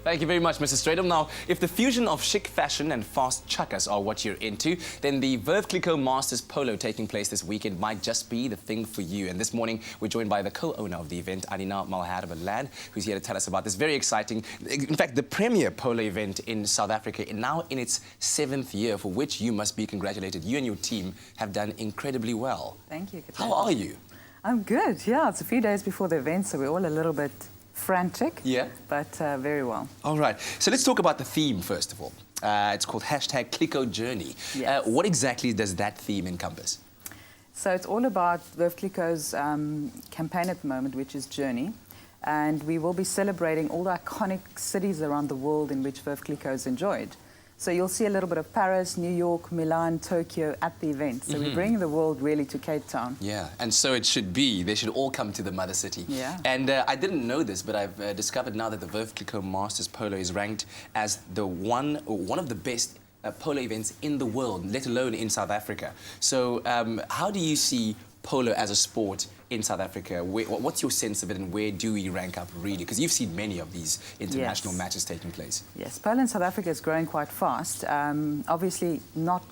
Thank you very much, Mr. Stradom. Now, if the fusion of chic fashion and fast chuckers are what you're into, then the Veuve Clicquot Masters Polo taking place this weekend might just be the thing for you. And this morning, we're joined by the co-owner of the event, Anina Malherbe-Lan, who's here to tell us about this very exciting, in fact, the premier polo event in South Africa, now in its 7th year, for which you must be congratulated. You and your team have done incredibly well. Thank you. How are you? I'm good, yeah. It's a few days before the event, so we're all a little bit frantic, yeah, but very well. All right, so let's talk about the theme first of all. It's called #Clicquot Journey. Yes. What exactly does that theme encompass? So it's all about Veuve Clicquot's campaign at the moment, which is Journey, and we will be celebrating all the iconic cities around the world in which Veuve Clicquot is enjoyed. So you'll see a little bit of Paris, New York, Milan, Tokyo at the event. So we're bringing the world really to Cape Town. Yeah, and so it should be. They should all come to the mother city. Yeah. And I didn't know this, but I've discovered now that the Veuve Clicquot Masters Polo is ranked as one of the best polo events in the world, let alone in South Africa. So how do you see polo as a sport in South Africa? What's your sense of it, and where do we rank up really? Because you've seen many of these international matches taking place. Yes, polo in South Africa is growing quite fast. Obviously not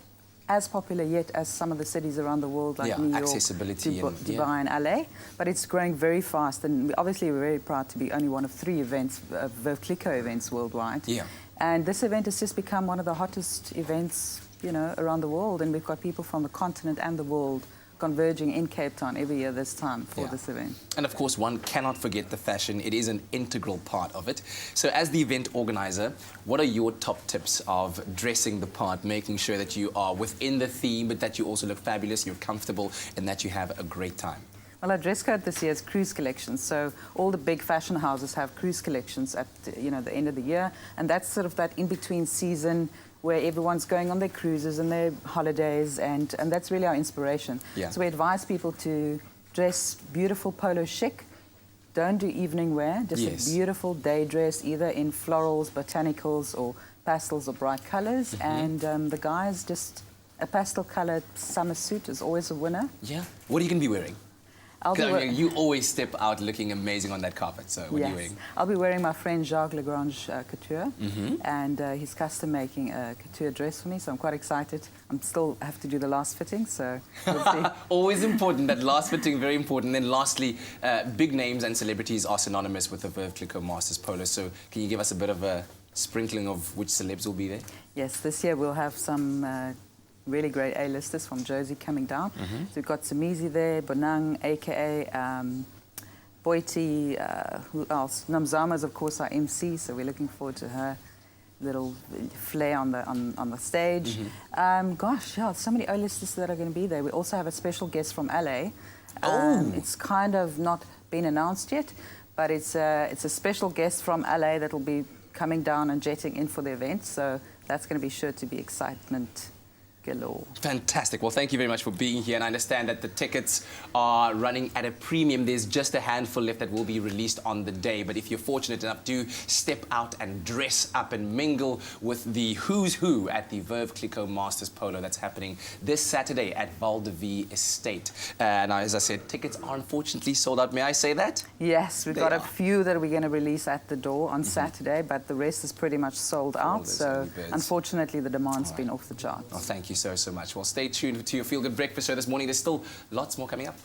as popular yet as some of the cities around the world, like New York, accessibility Dubai and LA, but it's growing very fast, and obviously we're very proud to be only one of 3 events, Veuve Clicquot events worldwide. Yeah. And this event has just become one of the hottest events, you know, around the world, and we've got people from the continent and the world converging in Cape Town every year this time for this event. And of course, one cannot forget the fashion. It is an integral part of it. So as the event organizer, what are your top tips of dressing the part, making sure that you are within the theme, but that you also look fabulous, you're comfortable, and that you have a great time? Well, our dress code this year is cruise collections. So all the big fashion houses have cruise collections at the end of the year, and that's sort of that in-between season where everyone's going on their cruises and their holidays, and that's really our inspiration. Yeah. So we advise people to dress beautiful polo chic. Don't do evening wear, just a beautiful day dress, either in florals, botanicals, or pastels or bright colors. And the guys, just a pastel colored summer suit is always a winner. Yeah. What are you going to be wearing? You always step out looking amazing on that carpet, so what are you wearing? I'll be wearing my friend Jacques Lagrange couture, and he's custom making a couture dress for me, so I'm quite excited. I still have to do the last fitting, so we'll see. Always important, that last fitting, very important. And then lastly, big names and celebrities are synonymous with the Veuve Clicquot Masters Polo, so can you give us a bit of a sprinkling of which celebs will be there? Yes, this year we'll have some really great A-listers from Josie coming down. So we've got Samizi there, Bonang, a.k.a. Boiti, who else? Namzama is, of course, our MC, so we're looking forward to her little flair on the stage. Gosh, yeah, so many A-listers that are going to be there. We also have a special guest from LA. It's kind of not been announced yet, but it's a special guest from LA that will be coming down and jetting in for the event, so that's going to be sure to be excitement galore. Fantastic. Well, thank you very much for being here. And I understand that the tickets are running at a premium. There's just a handful left that will be released on the day. But if you're fortunate enough to step out and dress up and mingle with the who's who at the Veuve Clicquot Masters Polo that's happening this Saturday at Val de Vie Estate. Now, as I said, tickets are unfortunately sold out. May I say that? Yes, we've got a few that we're going to release at the door on Saturday, but the rest is pretty much sold out. So unfortunately, the demand's been off the charts. Oh, thank you so much. Well, stay tuned to your Feel Good Breakfast show this morning. There's still lots more coming up.